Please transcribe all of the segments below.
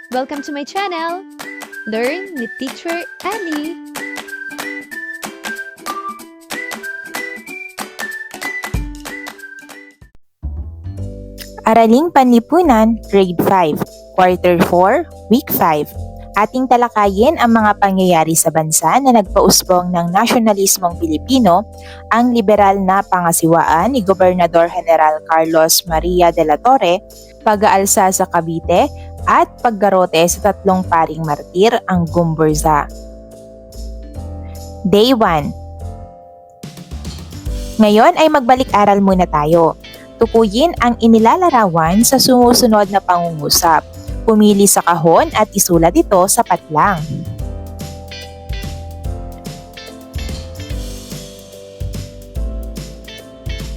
Welcome to my channel! Learn with Teacher Ali! Araling Panlipunan, Grade 5, Quarter 4, Week 5. Ating talakayin ang mga pangyayari sa bansa na nagpausbong ng nasyonalismong Pilipino, ang liberal na pangasiwaan ni Gobernador General Carlos Maria de la Torre, pag-aalsa sa Cavite, at paggarote sa tatlong paring martir, ang Gumburza. Day 1. Ngayon ay magbalik-aral muna tayo. Tukuyin ang inilalarawan sa sumusunod na pangungusap. Pumili sa kahon at isulat ito sa patlang.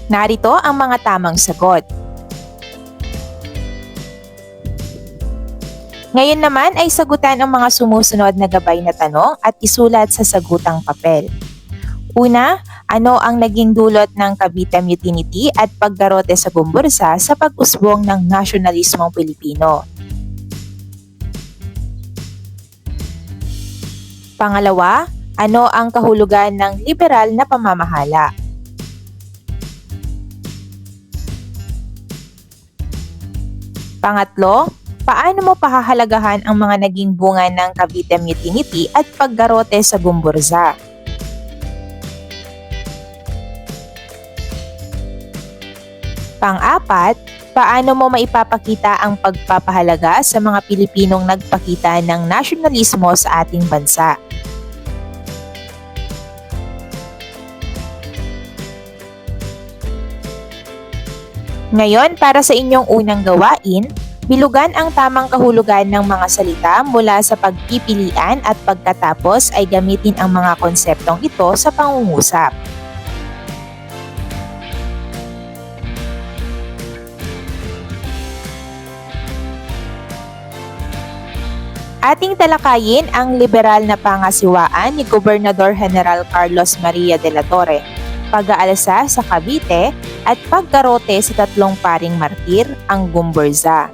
Narito ang mga tamang sagot. Ngayon naman ay sagutan ang mga sumusunod na gabay na tanong at isulat sa sagutang papel. Una, ano ang naging dulot ng Cavite Mutiny at paggarote sa Gumburza sa pag-usbong ng nasyonalismong Pilipino? Pangalawa, ano ang kahulugan ng liberal na pamamahala? Pangatlo, paano mo pahahalagahan ang mga naging bunga ng Cavite Mutiny at paggarote sa Gumburza? Pang-apat, paano mo maipapakita ang pagpapahalaga sa mga Pilipinong nagpakita ng nasyonalismo sa ating bansa? Ngayon, para sa inyong unang gawain, bilugan ang tamang kahulugan ng mga salita mula sa pagpipilian at pagkatapos ay gamitin ang mga konseptong ito sa pangungusap. Ating talakayin ang liberal na pangasiwaan ni Gobernador General Carlos Maria de la Torre, pag-aalsa sa Cavite at paggarote sa tatlong paring martir, ang Gumburza.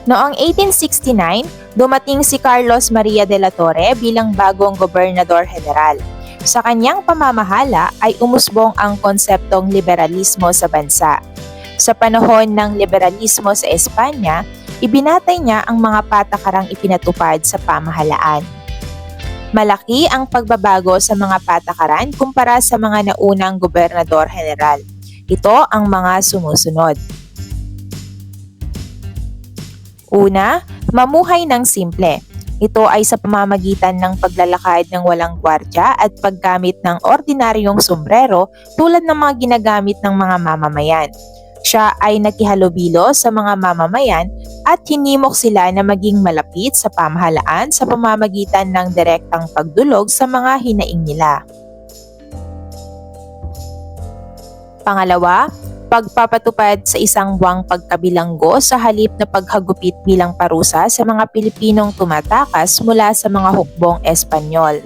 Noong 1869, dumating si Carlos Maria de la Torre bilang bagong Gobernador General. Sa kanyang pamamahala ay umusbong ang konseptong liberalismo sa bansa. Sa panahon ng liberalismo sa Espanya, ibinatay niya ang mga patakarang ipinatupad sa pamahalaan. Malaki ang pagbabago sa mga patakaran kumpara sa mga naunang gobernador general. Ito ang mga sumusunod. Una, mamuhay ng simple. Ito ay sa pamamagitan ng paglalakad ng walang gwardya at paggamit ng ordinaryong sombrero tulad ng mga ginagamit ng mga mamamayan. Siya ay nakihalubilo sa mga mamamayan at hinimok sila na maging malapit sa pamahalaan sa pamamagitan ng direktang pagdulog sa mga hinaing nila. Pangalawa, pagpapatupad sa isang buwang pagkabilanggo sa halip na paghagupit bilang parusa sa mga Pilipinong tumatakas mula sa mga hukbong Espanyol.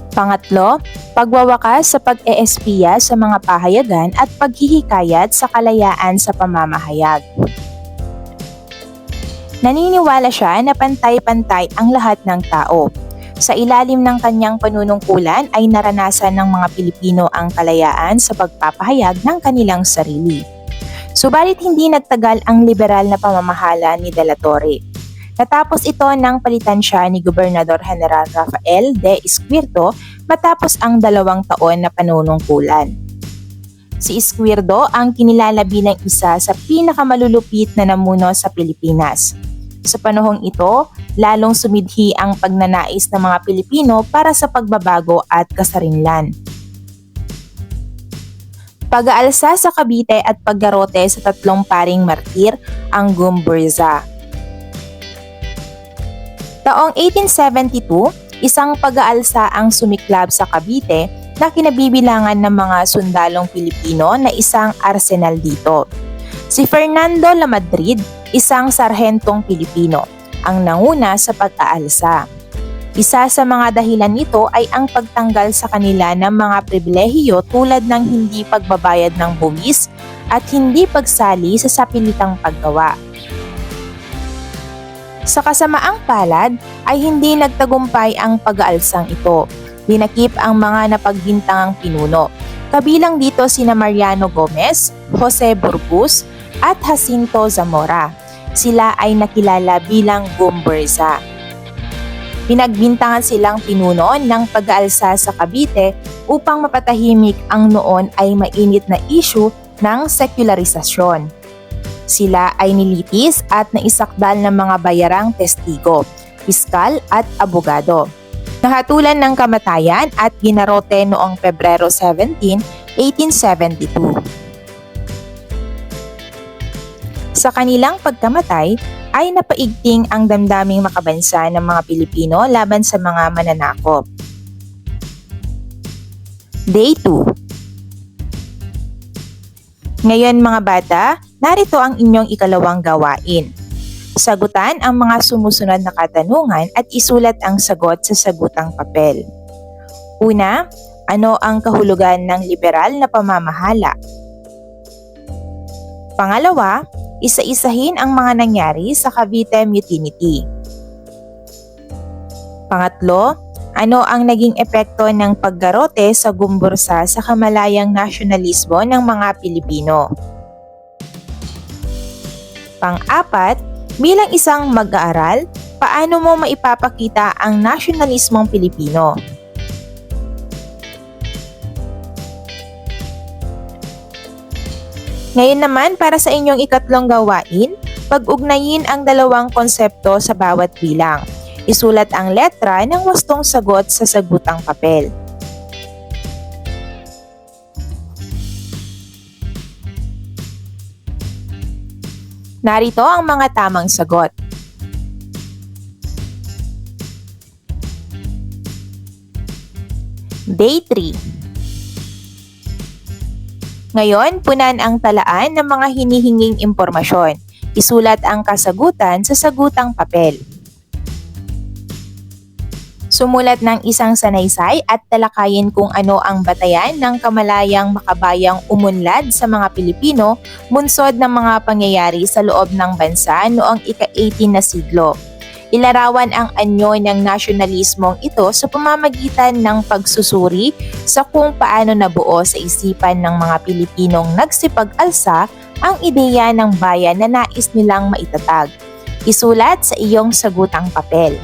Pangatlo, pagwawakas sa pag-eespiya sa mga pahayagan at paghihikayat sa kalayaan sa pamamahayag. Naniniwala siya na pantay-pantay ang lahat ng tao. Sa ilalim ng kanyang panunungkulan ay naranasan ng mga Pilipino ang kalayaan sa pagpapahayag ng kanilang sarili. Subalit hindi nagtagal ang liberal na pamamahala ni De la Torre. Natapos ito nang palitan siya ni Gobernador General Rafael de Izquierdo matapos ang 2 taon na panunungkulan. Si Izquierdo ang kinilala bilang isa sa pinakamalulupit na namuno sa Pilipinas. Sa panahong ito, lalong sumidhi ang pagnanais ng mga Pilipino para sa pagbabago at kasarinlan. Pag-aalsa sa Cavite at paggarote sa tatlong paring martir, ang Gumburza. Taong 1872, isang pag-aalsa ang sumiklab sa Cavite na kinabibilangan ng mga sundalong Pilipino na isang arsenal dito. Si Fernando Lamadrid, isang sarhentong Pilipino, ang nanguna sa pag-aalsa. Isa sa mga dahilan nito ay ang pagtanggal sa kanila ng mga pribilehiyo tulad ng hindi pagbabayad ng buwis at hindi pagsali sa sapilitang paggawa. Sa kasamaang palad ay hindi nagtagumpay ang pag-aalsang ito. Dinakip ang mga napagbintangang pinuno. Kabilang dito sina Mariano Gomez, Jose Burgos at Jacinto Zamora. Sila ay nakilala bilang Gumburza. Pinagbintangan silang pinuno ng pag-aalsa sa Cavite upang mapatahimik ang noon ay mainit na issue ng sekularisasyon. Sila ay nilitis at naisakdal ng mga bayarang testigo, piskal at abogado. Nahatulan ng kamatayan at ginarote noong Pebrero 17, 1872. Sa kanilang pagkamatay ay napaigting ang damdaming makabansa ng mga Pilipino laban sa mga mananakop. Day 2. Ngayon mga bata, narito ang inyong ikalawang gawain. Sagutan ang mga sumusunod na katanungan at isulat ang sagot sa sagutang papel. Una, ano ang kahulugan ng liberal na pamamahala? Pangalawa, isa-isahin ang mga nangyari sa Cavite Mutiny. Pangatlo, ano ang naging epekto ng paggarote sa Gumburza sa kamalayang nasyonalismo ng mga Pilipino? Pang-apat, bilang isang mag-aaral, paano mo maipapakita ang nasyonalismong Pilipino? Ngayon naman, para sa inyong ikatlong gawain, pag-ugnayin ang dalawang konsepto sa bawat bilang. Isulat ang letra ng wastong sagot sa sagutang papel. Narito ang mga tamang sagot. Day 3. Ngayon, punan ang talaan ng mga hinihinging impormasyon. Isulat ang kasagutan sa sagutang papel. Sumulat ng isang sanaysay at talakayin kung ano ang batayan ng kamalayang makabayang umunlad sa mga Pilipino bunsod ng mga pangyayari sa loob ng bansa noong ika-18 na siglo. Ilarawan ang anyo ng nasyonalismong ito sa pamamagitan ng pagsusuri sa kung paano nabuo sa isipan ng mga Pilipinong nagsipag-alsa ang ideya ng bayan na nais nilang maitatag. Isulat sa iyong sagutang papel.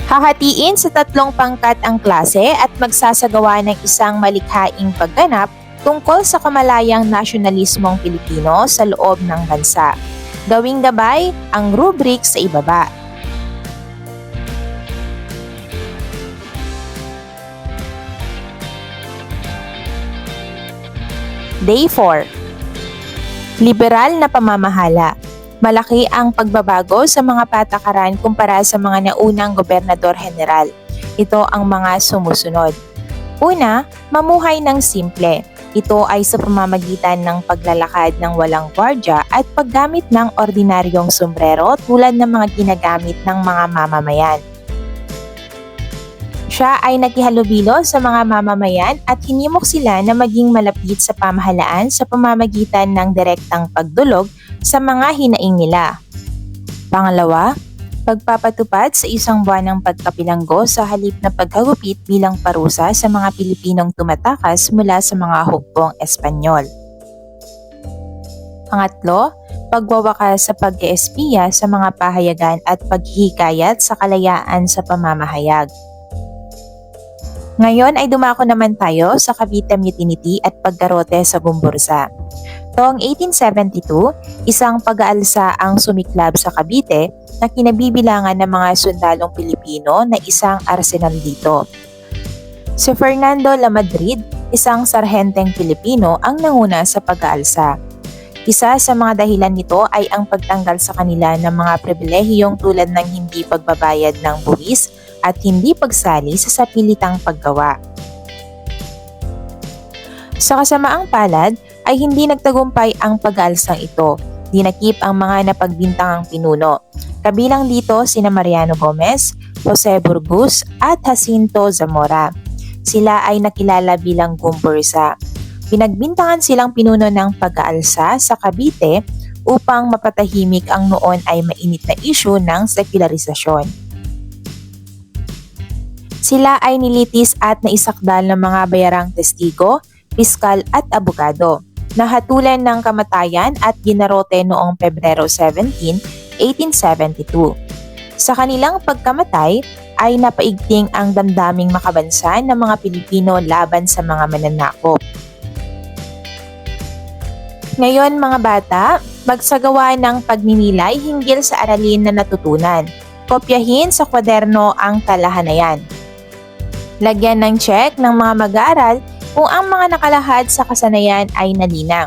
Hahatiin sa 3 pangkat ang klase at magsasagawa ng isang malikhaing pagganap tungkol sa kamalayang nasyonalismong Pilipino sa loob ng bansa. Gawing gabay ang rubric sa ibaba. Day 4. Liberal na pamamahala. Malaki ang pagbabago sa mga patakaran kumpara sa mga naunang gobernador-general. Ito ang mga sumusunod. Una, mamuhay ng simple. Ito ay sa pamamagitan ng paglalakad ng walang gwardya at paggamit ng ordinaryong sombrero tulad ng mga ginagamit ng mga mamamayan. Siya ay nakihalubilo sa mga mamamayan at hinimok sila na maging malapit sa pamahalaan sa pamamagitan ng direktang pagdulog sa mga hinaing nila. Pangalawa, pagpapatupad sa 1 buwan ng pagkapilanggo sa halip na paghagupit bilang parusa sa mga Pilipinong tumatakas mula sa mga hukbong Espanyol. Pangatlo, pagwawakas sa pag-eespiya sa mga pahayagan at paghihikayat sa kalayaan sa pamamahayag. Ngayon ay dumako naman tayo sa Cavite Mutiny at paggarote sa Gumburza. Taong 1872, isang pag-aalsa ang sumiklab sa Cavite na kinabibilangan ng mga sundalong Pilipino na isang arsenal dito. Si Fernando Lamadrid, isang sarhenteng Pilipino ang nanguna sa pag-aalsa. Isa sa mga dahilan nito ay ang pagtanggal sa kanila ng mga pribilehiyong tulad ng hindi pagbabayad ng buwis at hindi pagsali sa sapilitang paggawa. Sa kasamaang palad ay hindi nagtagumpay ang pag-aalsang ito. Dinakip ang mga napagbintangang pinuno. Kabilang dito sina Mariano Gomez, Jose Burgos at Jacinto Zamora. Sila ay nakilala bilang Gumburza. Pinagbintangan silang pinuno ng pag-aalsa sa Cavite upang mapatahimik ang noon ay mainit na issue ng sekularisasyon. Sila ay nilitis at naisakdal ng mga bayarang testigo, piskal at abogado. Nahatulan ng kamatayan at ginarote noong Pebrero 17, 1872. Sa kanilang pagkamatay ay napaigting ang damdaming makabansa ng mga Pilipino laban sa mga mananakop. Ngayon mga bata, magsagawa ng pagninilay hinggil sa aralin na natutunan. Kopyahin sa kwaderno ang talahanayan. Lagyan ng check ng mga mag-aaral kung ang mga nakalahad sa kasanayan ay nalinang.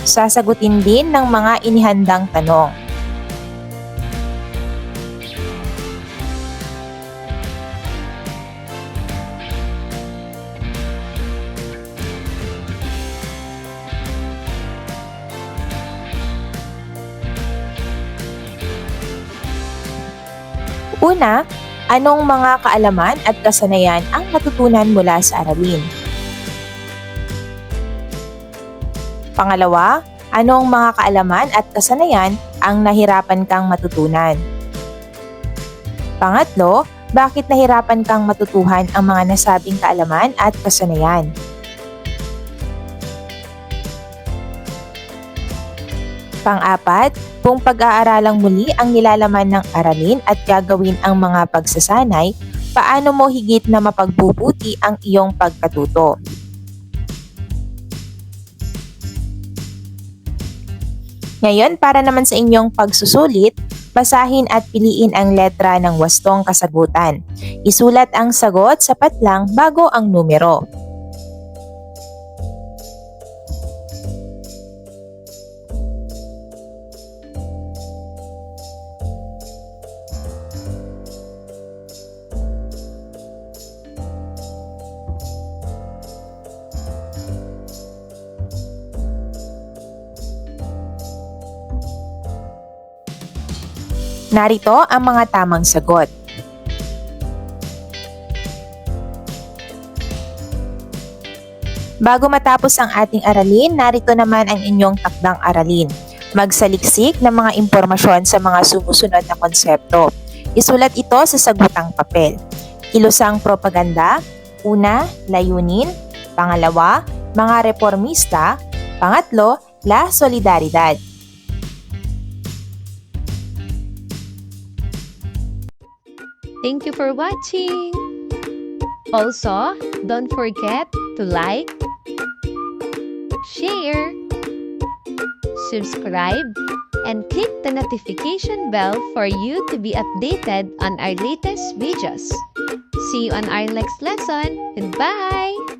Sasagutin din ng mga inihandang tanong. Una, anong mga kaalaman at kasanayan ang natutunan mula sa aralin? Pangalawa, anong mga kaalaman at kasanayan ang nahirapan kang matutunan? Pangatlo, bakit nahirapan kang matutuhan ang mga nasabing kaalaman at kasanayan? Pang-apat, kung pag-aaralang muli ang nilalaman ng aralin at gagawin ang mga pagsasanay, paano mo higit na mapagbubuti ang iyong pagkatuto? Ngayon, para naman sa inyong pagsusulit, basahin at piliin ang letra ng wastong kasagutan. Isulat ang sagot sapat lang bago ang numero. Narito ang mga tamang sagot. Bago matapos ang ating aralin, narito naman ang inyong takdang aralin. Magsaliksik ng mga impormasyon sa mga sumusunod na konsepto. Isulat ito sa sagutang papel. Kilusang propaganda. Una, layunin. Pangalawa, mga reformista. Pangatlo, la solidaridad. Thank you for watching! Also, don't forget to like, share, subscribe, and click the notification bell for you to be updated on our latest videos. See you on our next lesson. Goodbye!